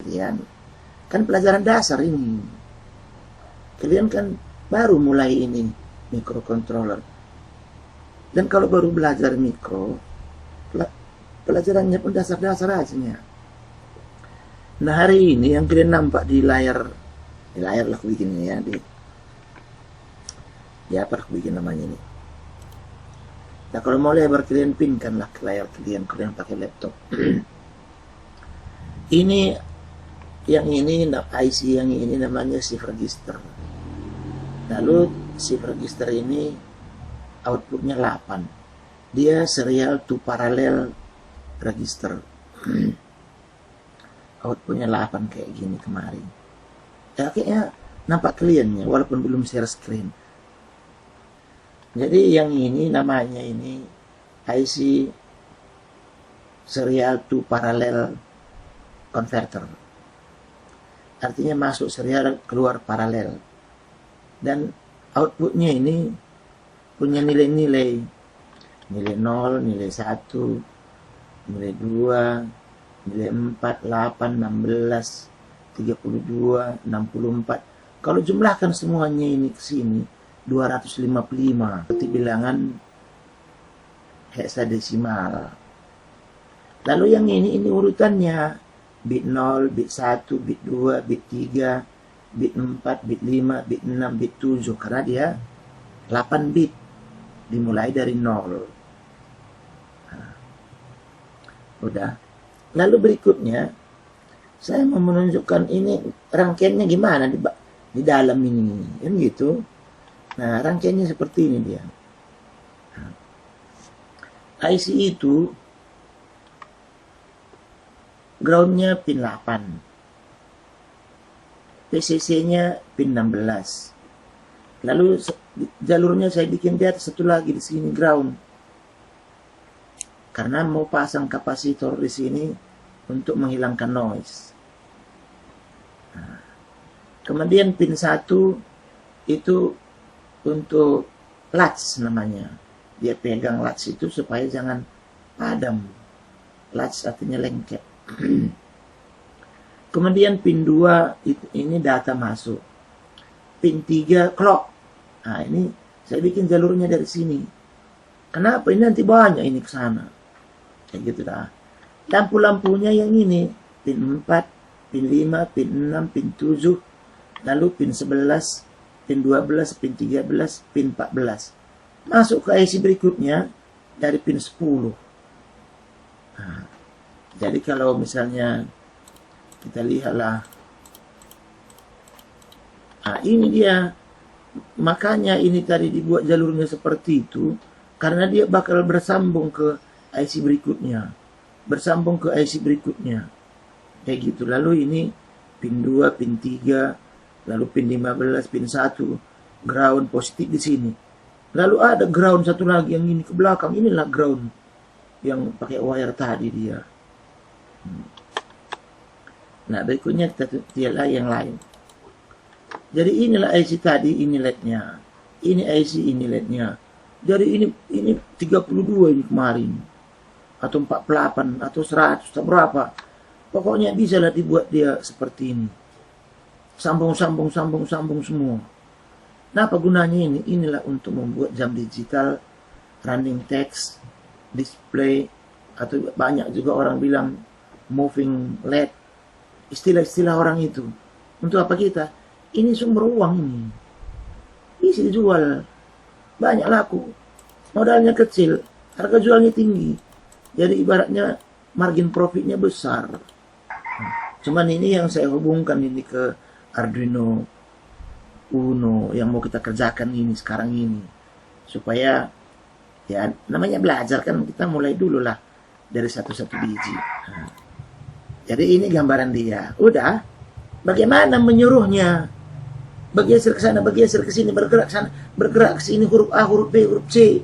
kalian. Kan pelajaran dasar ini. Kalian kan baru mulai ini microcontroller. Dan kalau baru belajar mikro, pelajarannya pun dasar-dasar aja. Nah, hari ini yang kalian nampak di layar lah aku bikin ini ya, apa aku bikin namanya ini. Nah, kalau mau lebar kalian pinkan lah ke layar kalian pakai laptop. Ini IC yang ini namanya shift register. Lalu shift register ini outputnya 8. Dia serial to parallel register. Outputnya 8 kayak gini kemarin. Ya kayaknya nampak kalian ya, walaupun belum share screen. Jadi yang ini namanya ini IC serial to parallel converter. Artinya masuk serial, keluar paralel. Dan outputnya ini punya nilai-nilai. Nilai 0, nilai 1, nilai 2, nilai 4, 8, 16, 32, 64. Kalau jumlahkan semuanya ini ke sini, 255. Seperti bilangan heksadesimal. Lalu yang ini urutannya. Bit 0, bit 1, bit 2, bit 3, bit 4, bit 5, bit 6, bit 7. Karena dia 8 bit. Dimulai dari 0. Nah, udah. Lalu berikutnya, saya mau menunjukkan ini rangkaiannya gimana di dalam ini. Kan gitu. Nah, rangkaiannya seperti ini dia. Nah, IC itu groundnya pin 8, PCC-nya pin 16. Lalu jalurnya saya bikin di atas satu lagi di sini ground, karena mau pasang kapasitor di sini untuk menghilangkan noise. Nah, kemudian pin 1 itu untuk latch namanya. Dia pegang latch itu supaya jangan padam. Latch artinya lengket. Kemudian pin 2 ini data masuk. Pin 3 clock. Nah, ini saya bikin jalurnya dari sini. Kenapa? Ini nanti banyak ini ke sana. Kayak gitu dah. Lampu-lampunya yang ini pin 4, pin 5, pin 6, pin 7, lalu pin 11, pin 12, pin 13, pin 14. Masuk ke IC berikutnya dari pin 10. Nah, jadi kalau misalnya kita lihatlah, nah ini dia, makanya ini tadi dibuat jalurnya seperti itu, karena dia bakal bersambung ke IC berikutnya, kayak gitu. Lalu ini pin 2, pin 3, lalu pin 15, pin 1, ground positif di sini. Lalu ada ground satu lagi yang ini ke belakang, inilah ground yang pakai wire tadi dia. Nah, berikutnya kita lihat yang lain. Jadi inilah IC tadi, ini LED-nya. Ini IC, ini LED-nya. Jadi ini 32 ini kemarin. Atau 48, atau 100, atau berapa. Pokoknya bisa lah dibuat dia seperti ini. Sambung semua. Nah, apa gunanya ini? Inilah untuk membuat jam digital, running text, display, atau banyak juga orang bilang moving LED, istilah-istilah orang itu. Untuk apa kita? Ini sumber uang ini. Bisa dijual. Banyak laku. Modalnya kecil, harga jualnya tinggi. Jadi ibaratnya margin profitnya besar. Cuman ini yang saya hubungkan ini ke Arduino Uno yang mau kita kerjakan ini sekarang ini. Supaya ya namanya belajar kan, kita mulai dulu lah dari satu-satu biji. Nah, jadi ini gambaran dia. Udah, bagaimana menyuruhnya? Bergeser ke sana, bergeser ke sini, bergerak ke sana, bergerak ke sini, huruf A, huruf B, huruf C.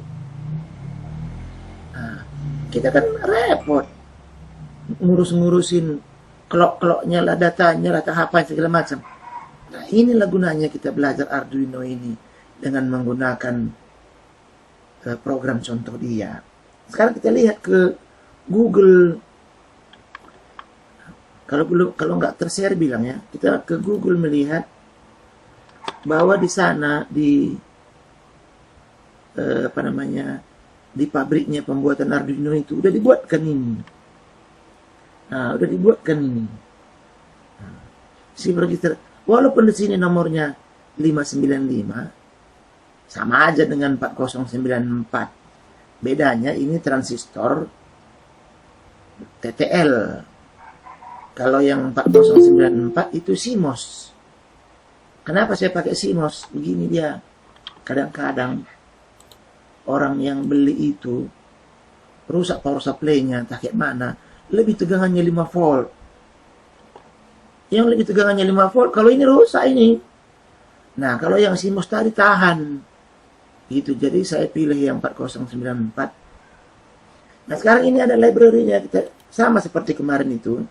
Nah, kita kan repot ngurus-ngurusin clock-clocknya lah, datanya lah, tahapan segala macam. Nah, inilah gunanya kita belajar Arduino ini dengan menggunakan program contoh dia. Sekarang kita lihat ke Google. Kalau nggak tershare bilang ya, kita ke Google melihat bahwa di sana di apa namanya, di pabriknya pembuatan Arduino itu udah dibuatkan ini. Nah, udah dibuatkan ini. Nah, SIM register, walaupun di sini nomornya 595, sama aja dengan 4094. Bedanya ini transistor TTL. Kalau yang 4094 itu CMOS. Kenapa saya pakai CMOS? Begini dia. Kadang-kadang orang yang beli itu rusak power supply-nya, tak kayak mana. Lebih tegangannya 5 volt. Yang lebih tegangannya 5 volt, kalau ini rusak ini. Nah, kalau yang CMOS tadi tahan. Gitu. Jadi saya pilih yang 4094. Nah, sekarang ini ada library-nya. Kita sama seperti kemarin itu.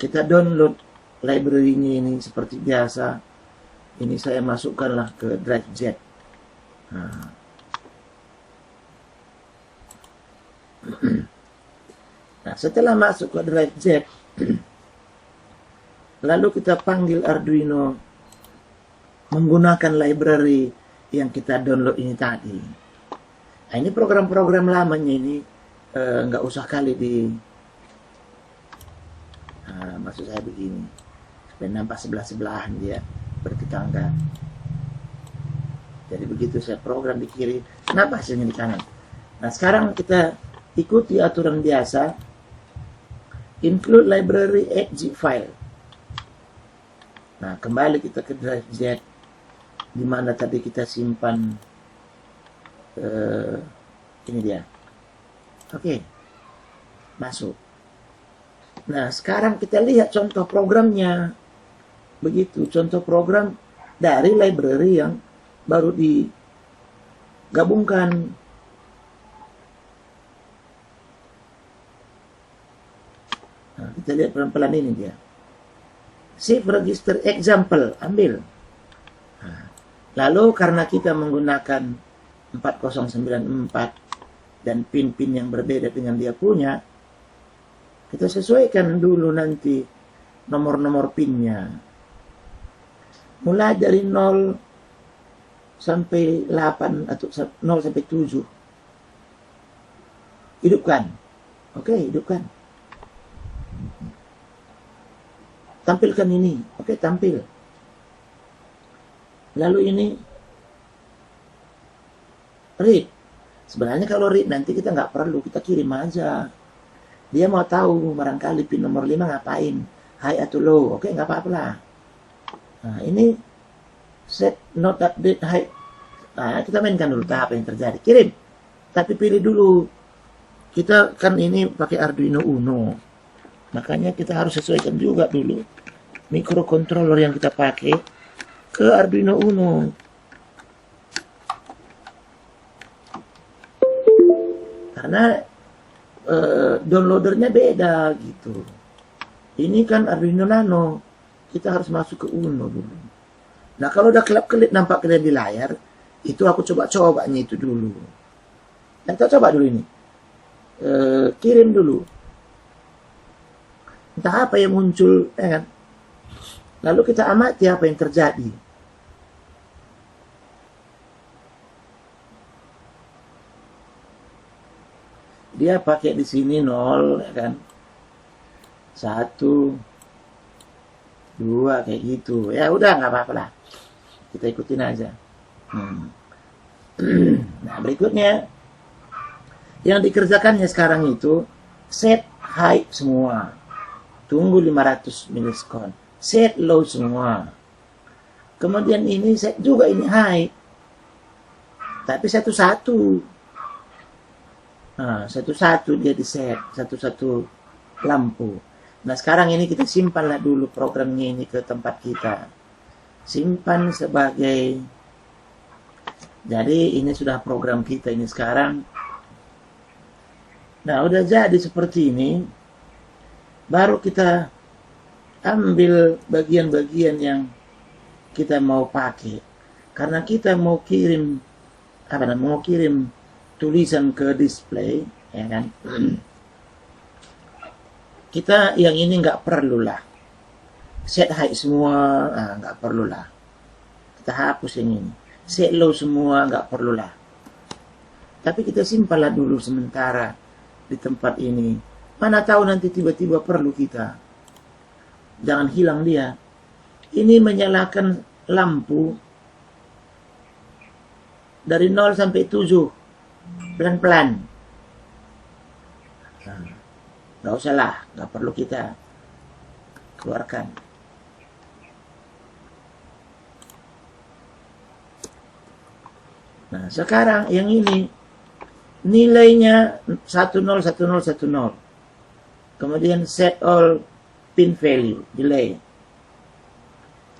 Kita download library-nya ini seperti biasa. Ini saya masukkanlah ke drive Z. Nah, setelah masuk ke drive Z, lalu kita panggil Arduino menggunakan library yang kita download ini tadi. Nah, ini program-program lamanya ini nggak usah kali di maksud saya begini, supaya nampak sebelah-sebelahan dia bertetangga. Jadi begitu saya program di kiri, kenapa hasilnya di kanan? Nah, sekarang kita ikuti aturan biasa, include library .exe file. Nah, kembali kita ke drive Z, di mana tadi kita simpan. Ini dia. Oke, masuk. Nah, sekarang kita lihat contoh programnya. Begitu, contoh program dari library yang baru digabungkan. Nah, kita lihat pelan-pelan ini dia. Save register example, ambil. Nah, lalu karena kita menggunakan 4094 dan pin-pin yang berbeda dengan dia punya, kita sesuaikan dulu nanti nomor-nomor pinnya. Mulai dari 0 sampai 8 atau 0 sampai 7. Hidupkan. Oke, hidupkan. Tampilkan ini. Oke, tampil. Lalu ini read. Sebenarnya kalau read nanti kita nggak perlu, kita kirim aja. Dia mau tahu barangkali pin nomor 5 ngapain, high atau low. Oke, nggak apa-apa lah. Nah, ini set not update high. Nah, kita mainkan dulu tahap yang terjadi. Kirim. Tapi pilih dulu. Kita kan ini pakai Arduino Uno. Makanya kita harus sesuaikan juga dulu microcontroller yang kita pakai ke Arduino Uno. Karena downloadernya beda gitu. Ini kan Arduino Nano, kita harus masuk ke Uno dulu. Nah, kalau udah kelap-kelip nampak kalian di layar, itu aku coba-cobanya itu dulu. Dan kita coba dulu ini. Kirim dulu. Entah apa yang muncul, ya kan? Lalu kita amati apa yang terjadi. Dia pakai di sini 0, ya kan? 1, 2, kayak gitu. Ya udah, nggak apa-apa lah. Kita ikutin aja. Nah, berikutnya yang dikerjakannya sekarang itu set high semua. Tunggu 500 milisekund. Set low semua. Kemudian ini set juga ini high. Tapi satu-satu. Nah, satu-satu dia di set, satu-satu lampu. Nah, sekarang ini kita simpanlah dulu programnya ini ke tempat kita. Simpan sebagai, jadi ini sudah program kita ini sekarang. Nah, udah jadi seperti ini. Baru kita ambil bagian-bagian yang kita mau pakai. Karena kita mau kirim, mau kirim tulisan ke display, ya kan? kita yang ini nggak perlu lah. Set high semua, nggak perlu lah. Kita hapus yang ini. Set low semua, nggak perlu lah. Tapi kita simpanlah dulu sementara di tempat ini. Mana tahu nanti tiba-tiba perlu kita. Jangan hilang dia. Ini menyalakan lampu dari 0 sampai 7. Pelan-pelan. Nggak usah lah, nggak perlu kita keluarkan. Nah, sekarang yang ini nilainya 101010. Kemudian set all pin value, delay.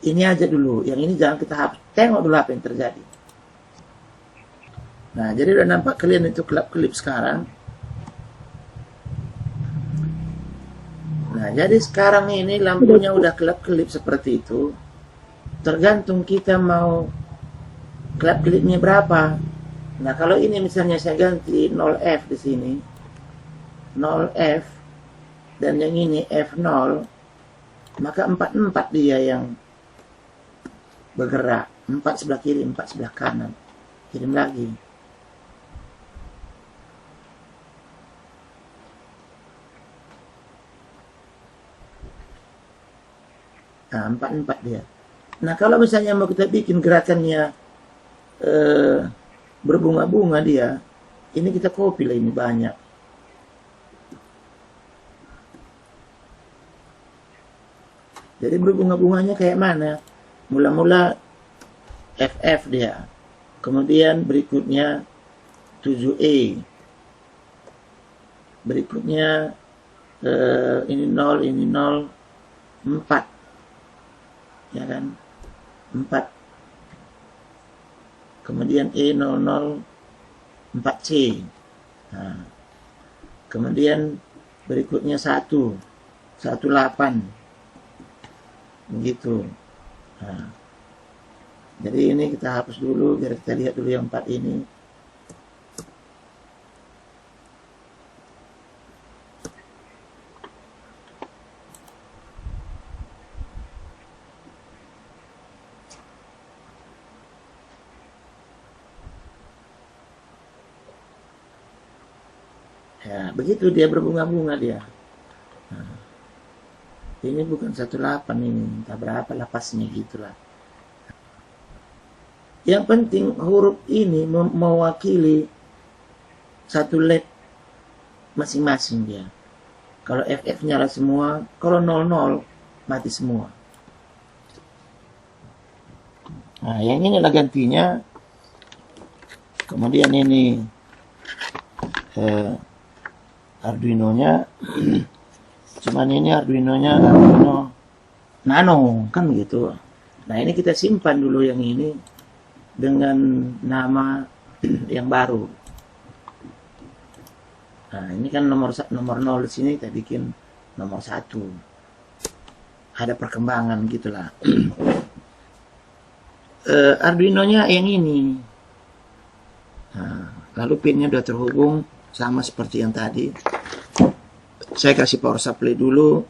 Ini aja dulu, yang ini jangan kita hapus. Tengok dulu apa yang terjadi. Nah, jadi udah nampak kalian itu kelip sekarang. Nah, jadi sekarang ini lampunya udah kelip seperti itu. Tergantung kita mau kelip-kelipnya berapa. Nah, kalau ini misalnya saya ganti 0F di sini. 0F dan yang ini F0, maka 44 dia yang bergerak. 4 sebelah kiri, 4 sebelah kanan. Kirim lagi. Nah, 44 dia. Nah, kalau misalnya mau kita bikin gerakannya berbunga-bunga dia, ini kita copy lah, ini banyak. Jadi berbunga-bunganya kayak mana? Mula-mula FF dia. Kemudian berikutnya 7E. Berikutnya ini 0, ini 0, 4. Ya kan? 4. Kemudian E00, 4C. Nah, kemudian berikutnya 1, 18. Begitu. Nah, jadi ini kita hapus dulu, biar kita lihat dulu yang 4 ini. Ya, begitu dia berbunga-bunga dia. Nah, ini bukan 18 ini, entah berapa lapasnya gitulah. Yang penting huruf ini mewakili satu LED masing-masing dia. Kalau FF nyala semua, kalau 00 mati semua. Nah, yang ini lah gantinya. Kemudian ini Arduino-nya. Cuman ini Arduino-nya Arduino Nano, kan begitu. Nah, ini kita simpan dulu yang ini dengan nama yang baru. Nah, ini kan nomor 0 di sini kita bikin nomor 1. Ada perkembangan gitulah. Arduino-nya yang ini. Nah, lalu pinnya udah terhubung sama seperti yang tadi. Saya kasih power supply dulu.